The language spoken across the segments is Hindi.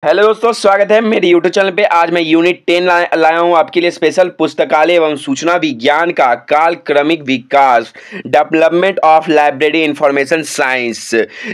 हेलो दोस्तों, स्वागत है मेरे यूट्यूब चैनल पे। आज मैं यूनिट 10 लाया हूँ आपके लिए स्पेशल पुस्तकालय एवं सूचना विज्ञान का कालक्रमिक विकास, development of library information science.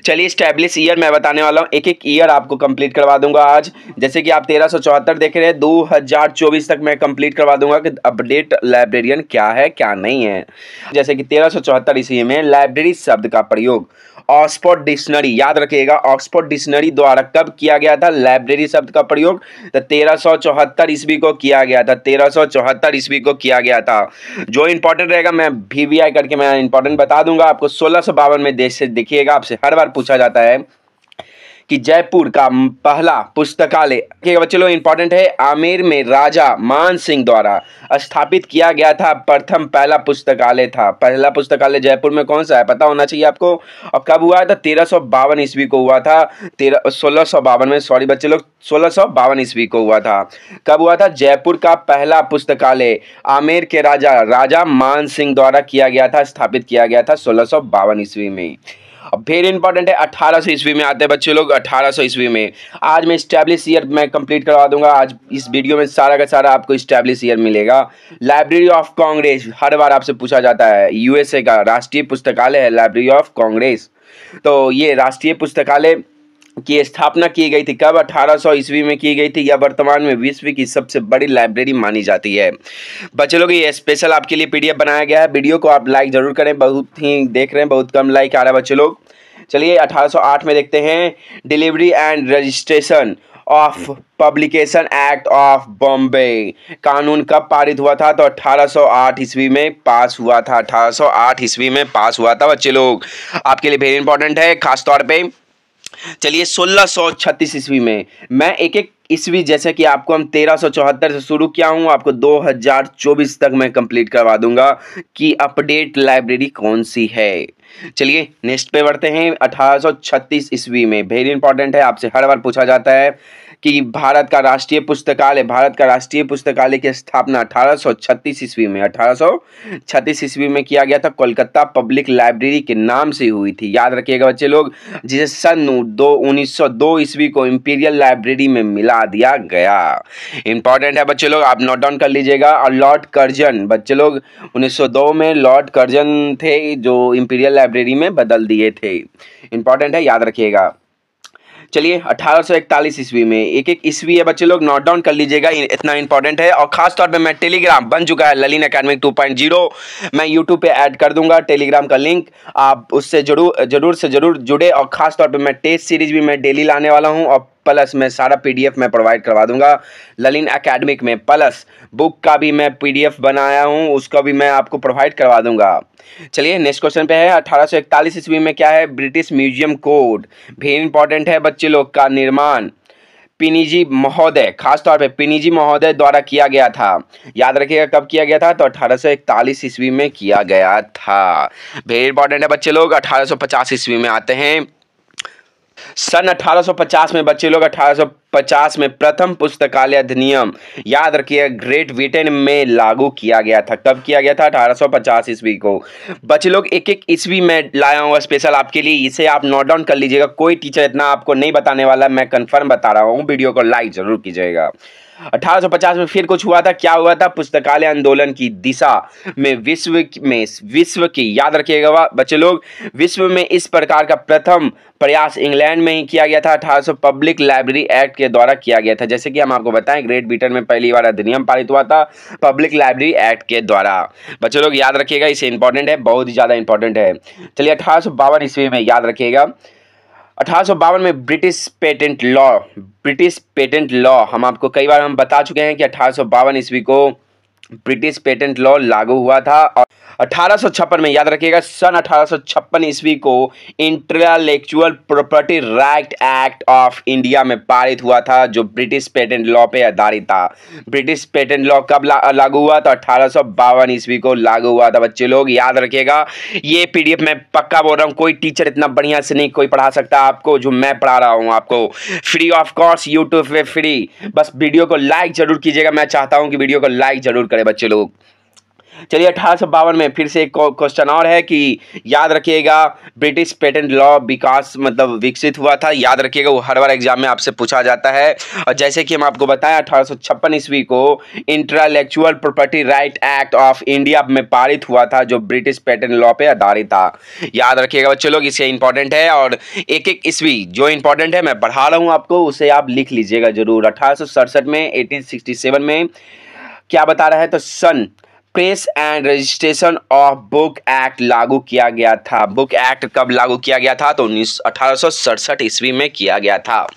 चलिए, स्टैब्लिश ईयर मैं बताने वाला हूँ, एक एक ईयर आपको कंप्लीट करवा दूंगा आज। जैसे कि आप 1374 देख रहे हैं, 2024 तक मैं कंप्लीट करवा दूंगा कि अपडेट लाइब्रेरियन क्या है क्या नहीं है। जैसे कि 1374 ईस्वी में लाइब्रेरी शब्द का प्रयोग ऑक्सफोर्ड डिक्शनरी, याद रखिएगा, ऑक्सफोर्ड डिक्शनरी द्वारा कब किया गया था लाइब्रेरी शब्द का प्रयोग? तो 1374 ईस्वी को किया गया था। 1374 ईस्वी को किया गया था। जो इंपॉर्टेंट रहेगा मैं VVI करके मैं इंपॉर्टेंट बता दूंगा आपको। 1652 में देश से देखिएगा, आपसे हर बार पूछा जाता है कि जयपुर का पहला पुस्तकालय के बच्चे लोग इंपॉर्टेंट है, आमेर में राजा मान सिंह द्वारा स्थापित किया गया था। प्रथम पहला पुस्तकालय था। पहला पुस्तकालय जयपुर में कौन सा है पता होना चाहिए आपको। और कब हुआ था? 1352 ईस्वी को हुआ था। 1652 में, सॉरी बच्चे लोग, 1652 ईस्वी को हुआ था। कब हुआ था? जयपुर का पहला पुस्तकालय आमेर के राजा मान सिंह द्वारा किया गया था, स्थापित किया गया था 1652 ईस्वी में। अब फिर इंपॉर्टेंट है 1800 ईस्वी में आते हैं बच्चे लोग। 1800 ईस्वी में आज मैं स्टैब्लिश ईयर मैं कंप्लीट करवा दूंगा। आज इस वीडियो में सारा का सारा आपको स्टैब्लिश ईयर मिलेगा। लाइब्रेरी ऑफ कांग्रेस हर बार आपसे पूछा जाता है। USA का राष्ट्रीय पुस्तकालय है लाइब्रेरी ऑफ कांग्रेस। तो ये राष्ट्रीय पुस्तकालय की स्थापना की गई थी कब? 1800 ईस्वी में की गई थी। यह वर्तमान में विश्व की सबसे बड़ी लाइब्रेरी मानी जाती है। बच्चे लोग, ये स्पेशल आपके लिए PDF बनाया गया है। वीडियो को आप लाइक जरूर करें, बहुत ही देख रहे हैं, बहुत कम लाइक आ रहा है बच्चे लोग। चलिए 1808 में देखते हैं, delivery and registration of publication act of Bombay कानून कब पारित हुआ था? तो 1808 ईस्वी में पास हुआ था। 1808 ईस्वी में पास हुआ था बच्चे लोग। आपके लिए वेरी इंपॉर्टेंट है खास तौर पे। चलिए 1636 ईस्वी में मैं एक एक ईस्वी, जैसे कि आपको हम 1374 से शुरू किया हूं, आपको 2024 तक मैं कंप्लीट करवा दूंगा कि अपडेट लाइब्रेरी कौन सी है। चलिए नेक्स्ट पे बढ़ते हैं। 1836 ईस्वी में वेरी इंपॉर्टेंट है, आपसे हर बार पूछा जाता है कि भारत का राष्ट्रीय पुस्तकालय की स्थापना 1836 ईस्वी में 1836 ईस्वी में किया गया था। कोलकाता पब्लिक लाइब्रेरी के नाम से हुई थी, याद रखिएगा बच्चे लोग, जिसे सन 1902 ईस्वी को इंपीरियल लाइब्रेरी में मिला दिया गया। इंपॉर्टेंट है बच्चे लोग, आप नोट डाउन कर लीजिएगा। और लॉर्ड कर्जन, बच्चे लोग 1902 में लॉर्ड कर्जन थे जो इंपीरियल लाइब्रेरी में बदल दिए थे। इंपॉर्टेंट है, याद रखिएगा। चलिए 1841 ईस्वी में, एक एक ईस्वी है बच्चे लोग, नोट डाउन कर लीजिएगा, इतना इंपॉर्टेंट है। और खास तौर पे मैं टेलीग्राम बन चुका है ललिन एकेडमिक 2.0, मैं यूट्यूब पे ऐड कर दूंगा टेलीग्राम का लिंक, आप उससे जरूर से जरूर जुड़े। और खास तौर पे मैं टेस्ट सीरीज भी मैं डेली लाने वाला हूं, और प्लस मैं सारा PDF मैं प्रोवाइड करवा दूंगा ललिन एकेडमिक में। प्लस बुक का भी मैं PDF बनाया हूं, उसका भी मैं आपको प्रोवाइड करवा दूंगा। चलिए नेक्स्ट क्वेश्चन पे है। 1841 ईस्वी में क्या है? British museum code, very important है बच्चे लोग, का निर्माण पिनिजी महोदय, खास तौर पे पिनिजी महोदय द्वारा किया गया था। याद रखिएगा कब किया गया था? तो 1841 ईस्वी में किया गया था। वेरी इंपॉर्टेंट है बच्चे लोग। 1850 ईस्वी में आते हैं। सन 1850 में बच्चे लोग, 1850 में प्रथम पुस्तकालय अधिनियम, याद रखिए, ग्रेट ब्रिटेन में लागू किया गया था। कब किया गया था? 1850 ईस्वी को। बच्चे लोग एक एक ईस्वी में लाया हूँ स्पेशल आपके लिए, इसे आप नोट डाउन कर लीजिएगा। कोई टीचर इतना आपको नहीं बताने वाला, मैं कंफर्म बता रहा हूँ। वीडियो को लाइक जरूर कीजिएगा। 1850 में फिर कुछ हुआ था। क्या हुआ था? पुस्तकालय आंदोलन की दिशा में विश्व की, याद रखिएगा बच्चे लोग, विश्व में इस प्रकार का प्रथम प्रयास इंग्लैंड में ही किया गया था। 1800 पब्लिक लाइब्रेरी एक्ट के द्वारा किया गया था। जैसे कि हम आपको बताएं, ग्रेट ब्रिटेन में पहली बार अधिनियम पारित हुआ था पब्लिक लाइब्रेरी एक्ट के द्वारा। बच्चे लोग याद रखिएगा, इसे इंपॉर्टेंट है, बहुत ही ज्यादा इंपॉर्टेंट है। चलिए 1852 ईस्वी में, याद रखिएगा, 1852 में ब्रिटिश पेटेंट लॉ, हम आपको कई बार हम बता चुके हैं कि 1852 ईस्वी को ब्रिटिश पेटेंट लॉ लागू हुआ था। और 1856 में, याद रखिएगा, सन 1856 ईस्वी को intellectual property right act of India में पारित हुआ था, जो ब्रिटिश पेटेंट लॉ पे आधारित था। ब्रिटिश पेटेंट लॉ कब लागू हुआ? तो 1852 ईस्वी को लागू हुआ था बच्चे लोग, याद रखिएगा। ये PDF मैं पक्का बोल रहा हूँ, कोई टीचर इतना बढ़िया से नहीं कोई पढ़ा सकता आपको जो मैं पढ़ा रहा हूँ आपको, फ्री ऑफ कॉस्ट, यूट्यूब पे फ्री। बस वीडियो को लाइक जरूर कीजिएगा, मैं चाहता हूँ कि वीडियो को लाइक जरूर करें बच्चे लोग। चलिए 1852 में फिर से एक क्वेश्चन और है कि याद रखिएगा ब्रिटिश पेटेंट लॉ विकास मतलब विकसित हुआ था। याद रखिएगा, वो हर बार एग्जाम में आपसे पूछा जाता है। और जैसे कि हम आपको बताएं 1856 ईस्वी को intellectual property right act of India में पारित हुआ था, जो ब्रिटिश पेटेंट लॉ पे आधारित था। याद रखिएगा बच्चों लोग, इससे इंपॉर्टेंट है और एक एक ईस्वी जो इंपॉर्टेंट है मैं पढ़ा रहा हूँ आपको, उसे आप लिख लीजिएगा जरूर। 1867 में 1867 में क्या बता रहा है, तो सन press and registration of book act लागू किया गया था। बुक एक्ट कब लागू किया गया था, तो 1867 ईस्वी में किया गया था।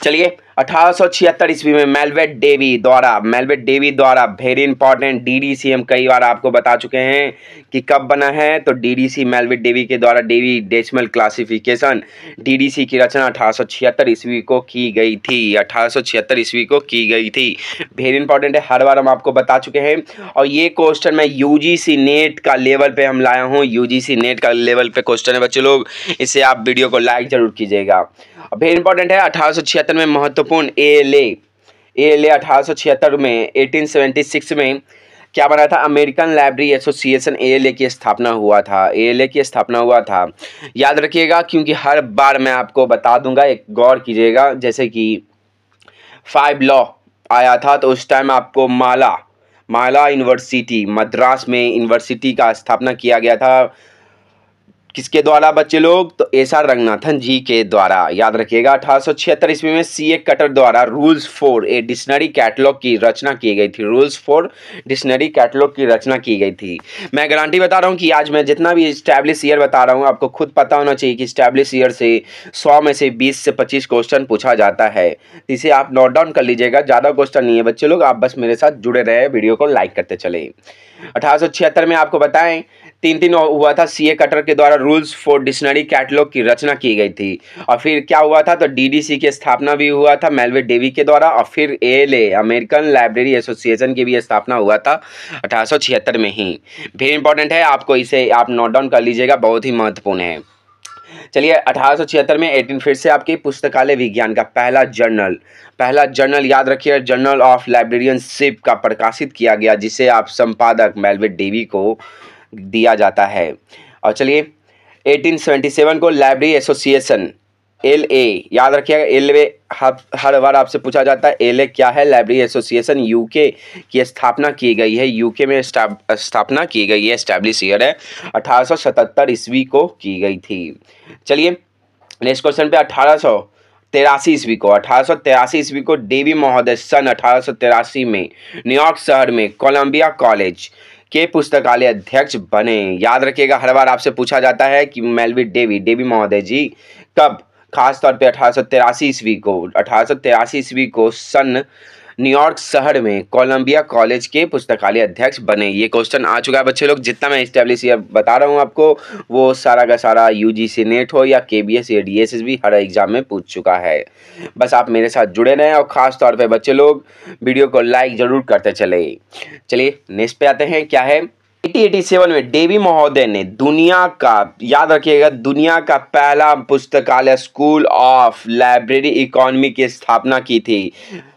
चलिए 1876 ईस्वी में मेलवेट डेवी द्वारा वेरी इंपॉर्टेंट डीडीसी, हम कई बार आपको बता चुके हैं कि कब बना है, तो डीडीसी मेलवेट डेवी के द्वारा डेवी डेसिमल क्लासिफिकेशन डीडीसी की रचना 1876 ईस्वी को की गई थी। 1876 ईस्वी को की गई थी। वेरी इंपॉर्टेंट है, हर बार हम आपको बता चुके हैं। और ये क्वेश्चन मैं यूजीसी नेट का लेवल पे हम लाया हूँ, यूजीसी नेट का लेवल पे क्वेश्चन है बच्चे लोग, इससे आप वीडियो को लाइक जरूर कीजिएगा। वेरी इंपॉर्टेंट है 1876 में महत्वपूर्ण एएलए 1876 में 1876 में क्या बना था, अमेरिकन लाइब्रेरी एसोसिएशन एएलए की स्थापना हुआ था। याद रखिएगा, क्योंकि हर बार मैं आपको बता दूंगा, एक गौर कीजिएगा। जैसे कि 5 लॉ आया था, तो उस टाइम आपको माला यूनिवर्सिटी मद्रास में यूनिवर्सिटी का स्थापना किया गया था। किसके द्वारा बच्चे लोग, तो एसआर रंगनाथन जी के द्वारा। याद रखिएगा 1876 ईस्वी में सीए कटर द्वारा rules for a dictionary catalogue की रचना की गई थी। मैं गारंटी बता रहा हूं कि आज मैं जितना भी स्टैब्लिश ईयर बता रहा हूं, आपको खुद पता होना चाहिए कि स्टैब्लिश ईयर से 100 में से 20 से 25 क्वेश्चन पूछा जाता है। इसे आप नोट डाउन कर लीजिएगा, ज़्यादा क्वेश्चन नहीं है बच्चे लोग, आप बस मेरे साथ जुड़े रहे, वीडियो को लाइक करते चले। 1876 में आपको बताएं 3 हुआ था, सीए कटर के द्वारा रूल्स फॉर डिक्शनरी कैटलॉग की रचना की गई थी। और फिर क्या हुआ था, तो डीडीसी की स्थापना भी हुआ था मेलवेट डेवी के द्वारा। और फिर एएलए अमेरिकन लाइब्रेरी एसोसिएशन की भी स्थापना हुआ था 1876 में ही। वेरी इंपॉर्टेंट है, आपको इसे आप नोट डाउन कर लीजिएगा, बहुत ही महत्वपूर्ण है। चलिए 1876 में 18 फिर से आपकी पुस्तकालय विज्ञान का पहला जर्नल याद रखिए, जर्नल ऑफ लाइब्रेरियनशिप का प्रकाशित किया गया, जिसे आप संपादक मेलवेट डेवी को दिया जाता है। और चलिए 1877 को लाइब्रेरी एसोसिएशन एलए, याद रखिएगा एलए हर बार आपसे पूछा जाता है, एलए क्या है, लाइब्रेरी एसोसिएशन यूके की स्थापना की गई है, यूके में स्थापना की गई है, एस्टैब्लिश ईयर है 1877 ईस्वी को की गई थी। चलिए नेक्स्ट क्वेश्चन पे 1883 ईस्वी को डेवी महोदय सन 1883 में न्यूयॉर्क शहर में कोलंबिया कॉलेज के पुस्तकालय अध्यक्ष बने। याद रखिएगा, हर बार आपसे पूछा जाता है कि मेलवेट डेवी महोदय जी कब, खास तौर पे 1883 ईस्वी को सन न्यूयॉर्क शहर में कोलंबिया कॉलेज के पुस्तकालय अध्यक्ष बने। ये क्वेश्चन आ चुका है बच्चे लोग, जितना मैं एस्टैब्लिश ईयर बता रहा हूँ आपको, वो सारा का सारा यूजीसी नेट हो या केबीएस या डीएसएस भी हर एग्जाम में पूछ चुका है। बस आप मेरे साथ जुड़े रहें और ख़ास तौर पे बच्चे लोग वीडियो को लाइक ज़रूर करते चले। चलिए नेक्स्ट पे आते हैं, क्या है 1887 में डेवी महोदय ने दुनिया का, याद रखिएगा, दुनिया का पहला पुस्तकालय स्कूल ऑफ लाइब्रेरी इकोनॉमी की स्थापना की थी।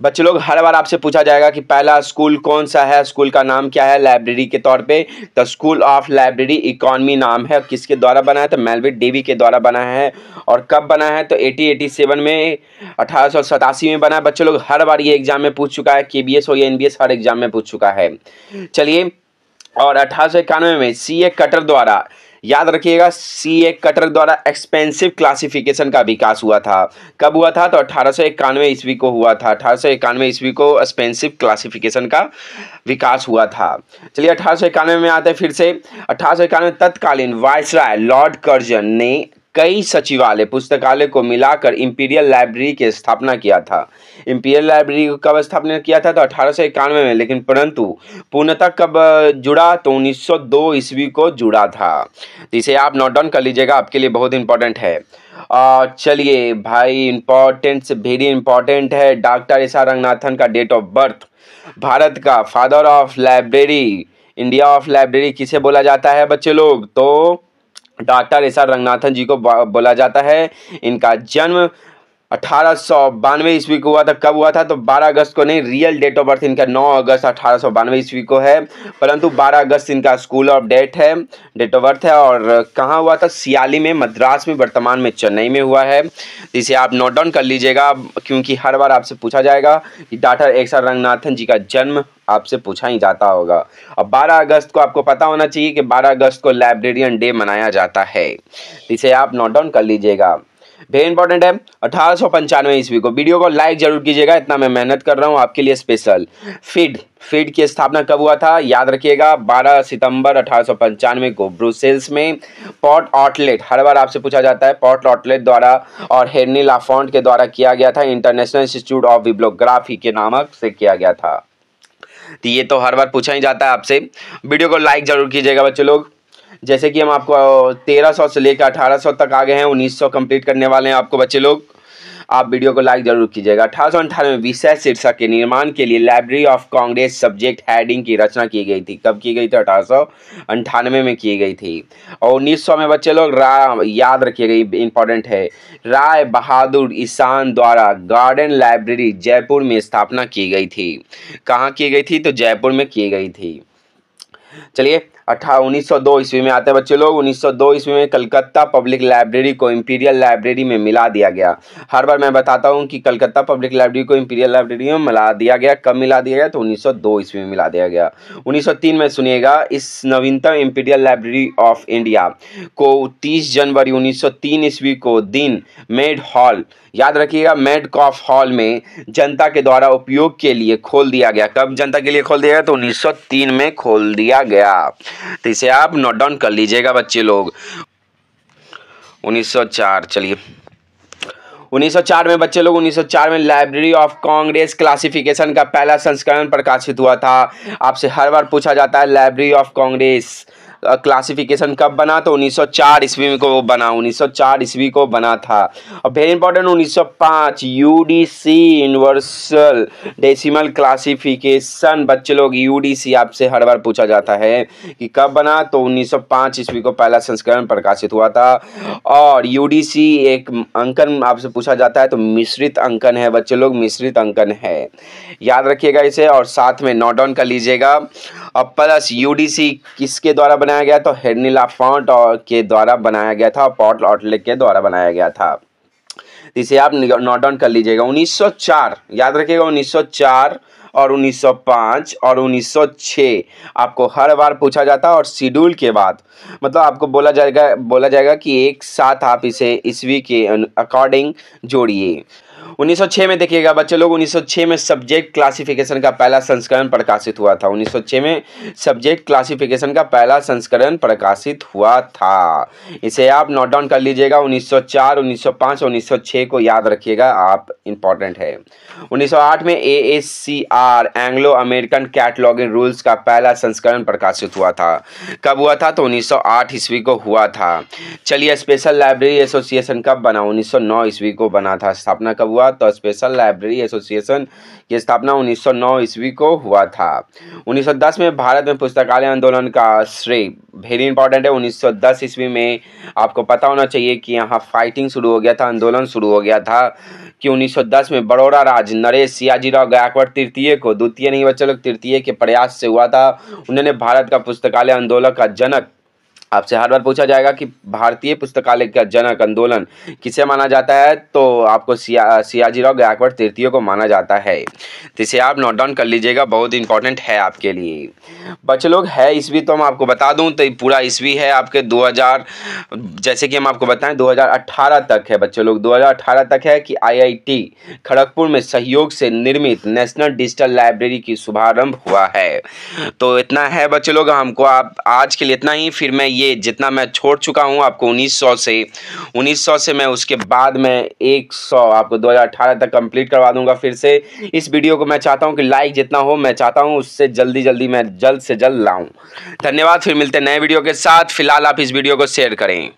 बच्चे लोग हर बार आपसे पूछा जाएगा कि पहला स्कूल कौन सा है, स्कूल का नाम क्या है लाइब्रेरी के तौर पे, तो स्कूल ऑफ लाइब्रेरी इकोनॉमी नाम है। किसके द्वारा बना है, तो मेलवेट डेवी के द्वारा बना है। और कब बना है, तो 1887 में 1887 में बना है। बच्चे लोग हर बार ये एग्जाम में पूछ चुका है, केबीएस हो या एनबीएस, हर एग्जाम में पूछ चुका है। चलिए और 1891 में सीए कटर द्वारा, याद रखिएगा, सीए कटर द्वारा एक्सपेंसिव क्लासिफिकेशन का विकास हुआ था। कब हुआ था, तो 1891 ईस्वी को हुआ था। 1891 ईस्वी को एक्सपेंसिव क्लासिफिकेशन का विकास हुआ था। चलिए 1891 में आते हैं फिर से। 1891 तत्कालीन वायसराय लॉर्ड कर्जन ने कई सचिवालय पुस्तकालय को मिलाकर इंपीरियल लाइब्रेरी की स्थापना किया था। इंपीरियल लाइब्रेरी को कब स्थापना किया था, तो 1891 में, लेकिन परंतु पूर्णतः कब जुड़ा, तो 1902 ईस्वी को जुड़ा था। इसे आप नोट डाउन कर लीजिएगा, आपके लिए बहुत इंपॉर्टेंट है। चलिए भाई, इंपॉर्टेंट से वेरी इंपॉर्टेंट है, डॉक्टर एसआर रंगनाथन का डेट ऑफ बर्थ। भारत का father of library, India of library किसे बोला जाता है बच्चे लोग, तो डॉक्टर एसआर रंगनाथन जी को बोला जाता है। इनका जन्म 1892 ईस्वी को हुआ था। कब हुआ था? तो 12 अगस्त को नहीं, रियल डेट ऑफ बर्थ इनका 9 अगस्त 1892 ईस्वी को है, परंतु 12 अगस्त इनका स्कूल ऑफ डेट है, डेट ऑफ बर्थ है। और कहाँ हुआ था? सियाली में, मद्रास में, वर्तमान में चेन्नई में हुआ है। इसे आप नोट डाउन कर लीजिएगा, क्योंकि हर बार आपसे पूछा जाएगा कि डॉक्टर एक्स.आर. रंगनाथन जी का जन्म आपसे पूछा ही जाता होगा। अब 12 अगस्त को आपको पता होना चाहिए कि 12 अगस्त को लाइब्रेरियन डे मनाया जाता है। इसे आप नोट डाउन कर लीजिएगा, वेरी इंपॉर्टेंट है। 1895 ईस्वी को, वीडियो को लाइक जरूर कीजिएगा, इतना मैं मेहनत कर रहा हूँ आपके लिए स्पेशल। फीड की स्थापना कब हुआ था? याद रखिएगा, 12 सितंबर 1895 को ब्रुसेल्स में। पॉट आउटलेट, हर बार आपसे पूछा जाता है, पॉट आउटलेट द्वारा और हेनरी लाफॉन्ट के द्वारा किया गया था। इंटरनेशनल इंस्टीट्यूट ऑफ बिब्लियोग्राफी के नामक से किया गया था। तो ये तो हर बार पूछा ही जाता है आपसे। वीडियो को लाइक जरूर कीजिएगा बच्चे लोग। जैसे कि हम आपको 1300 से लेकर 1800 तक आ गए हैं, 1900 कंप्लीट करने वाले हैं आपको बच्चे लोग। आप वीडियो को लाइक जरूर कीजिएगा। 1898 विषय शीर्षक के निर्माण के लिए library of Congress subject heading की रचना की गई थी। कब की गई थी? 1898 में की गई थी। और 1900 में बच्चे लोग याद रखिएगा, इंपॉर्टेंट है, राय बहादुर ईशान द्वारा गार्डन लाइब्रेरी जयपुर में स्थापना की गई थी। कहाँ की गई थी? तो जयपुर में की गई थी। चलिए 1902 ईस्वी में आते हैं बच्चे लोग। 1902 ईस्वी में कलकत्ता पब्लिक लाइब्रेरी को इंपीरियल लाइब्रेरी में मिला दिया गया। हर बार मैं बताता हूं कि कलकत्ता पब्लिक लाइब्रेरी को इंपीरियल लाइब्रेरी में मिला दिया गया। कब मिला दिया गया? तो 1902 ईस्वी में मिला दिया गया। 1903 में सुनिएगा, इस नवीनतम इंपीरियल लाइब्रेरी ऑफ इंडिया को 30 जनवरी 1903 ईस्वी को दिन मेड हॉल, याद रखिएगा, मेडकॉफ हॉल में जनता के द्वारा उपयोग के लिए खोल दिया गया। कब जनता के लिए खोल दिया गया? तो 1903 में खोल दिया गया। तो इसे आप नोट डाउन कर लीजिएगा बच्चे लोग। 1904, चलिए 1904 में बच्चे लोग, 1904 में लाइब्रेरी ऑफ कांग्रेस क्लासिफिकेशन का पहला संस्करण प्रकाशित हुआ था। आपसे हर बार पूछा जाता है लाइब्रेरी ऑफ कांग्रेस क्लासिफिकेशन कब बना? तो 1904 ईस्वी को बना, 1904 ईस्वी को बना था। और very important, 1905 UDC universal decimal classification, बच्चे लोग यूडीसी आपसे हर बार पूछा जाता है कि कब बना? तो 1905 ईस्वी को पहला संस्करण प्रकाशित हुआ था। और यूडीसी एक अंकन आपसे पूछा जाता है, तो मिश्रित अंकन है बच्चे लोग, मिश्रित अंकन है, याद रखिएगा इसे और साथ में नोट डाउन कर लीजिएगा। और प्लस यूडीसी किसके द्वारा बनाया गया? तो हेनरी लाफॉन्ट के द्वारा बनाया गया था, पॉट आउटलेट के द्वारा बनाया गया था। इसे आप नोट डाउन कर लीजिएगा। 1904 याद रखिएगा, 1904 और 1905 और 1906 आपको हर बार पूछा जाता है। और शेड्यूल के बाद मतलब आपको बोला जाएगा कि एक साथ आप इसे ईस्वी के अकॉर्डिंग जोड़िए। 1906 में देखिएगा बच्चे लोग, 1906 में सब्जेक्ट क्लासिफिकेशन का पहला संस्करण प्रकाशित हुआ था। 1906 में सब्जेक्ट क्लासिफिकेशन का पहला संस्करण प्रकाशित हुआ था। इसे आप नोट डाउन कर लीजिएगा। 1904, 1905 और 1906 को याद रखिएगा आप, इंपॉर्टेंट है। 1908 में ASCR Anglo American cataloguing rules का पहला संस्करण प्रकाशित हुआ था। कब हुआ था? तो 1908 ईस्वी को हुआ था। चलिए स्पेशल लाइब्रेरी एसोसिएशन कब बना? 1909 ईस्वी को बना था। स्थापना कब हुआ? तो स्पेशल लाइब्रेरी एसोसिएशन की स्थापना 1909 ईस्वी को हुआ था। 1910 में भारत में पुस्तकालय आंदोलन का श्रेय, वेरी इंपॉर्टेंट है, 1910 ईस्वी में आपको पता होना चाहिए कि यहाँ फाइटिंग शुरू हो गया था, आंदोलन शुरू हो गया था कि 1910 में बड़ौदा राज नरेश सियाजीराव गायकवाड़ तृतीय को, द्वितीय नहीं बच्चे लोग, तृतीय के प्रयास से हुआ था। उन्होंने भारत का पुस्तकालय आंदोलन का जनक, आपसे हर बार पूछा जाएगा कि भारतीय पुस्तकालय का जनक आंदोलन किसे माना जाता है? तो आपको सियाजीराव गायकवाड़ तृतीय को माना जाता है। तो इसे आप नोट डाउन कर लीजिएगा, बहुत इंपॉर्टेंट है आपके लिए बच्चे लोग। है ईस्वी तो हम आपको बता दूं तो पूरा ईस्वी है आपके 2000, जैसे कि हम आपको बताएं 2018 तक है बच्चे लोग, 2018 तक है कि IIT खड़गपुर में सहयोग से निर्मित नेशनल डिजिटल लाइब्रेरी की शुभारंभ हुआ है। तो इतना है बच्चे लोग, हमको आप आज के लिए इतना ही। फिर मैं ये जितना मैं छोड़ चुका हूँ आपको 1900 से मैं उसके बाद मैं 100 आपको 2018 तक कंप्लीट करवा दूंगा फिर से। इस वीडियो को मैं चाहता हूँ कि लाइक जितना हो, मैं चाहता हूँ उससे जल्दी मैं जल्द से जल्द लाऊं। धन्यवाद, फिर मिलते हैं नए वीडियो के साथ। फिलहाल आप इस वीडियो को शेयर करें।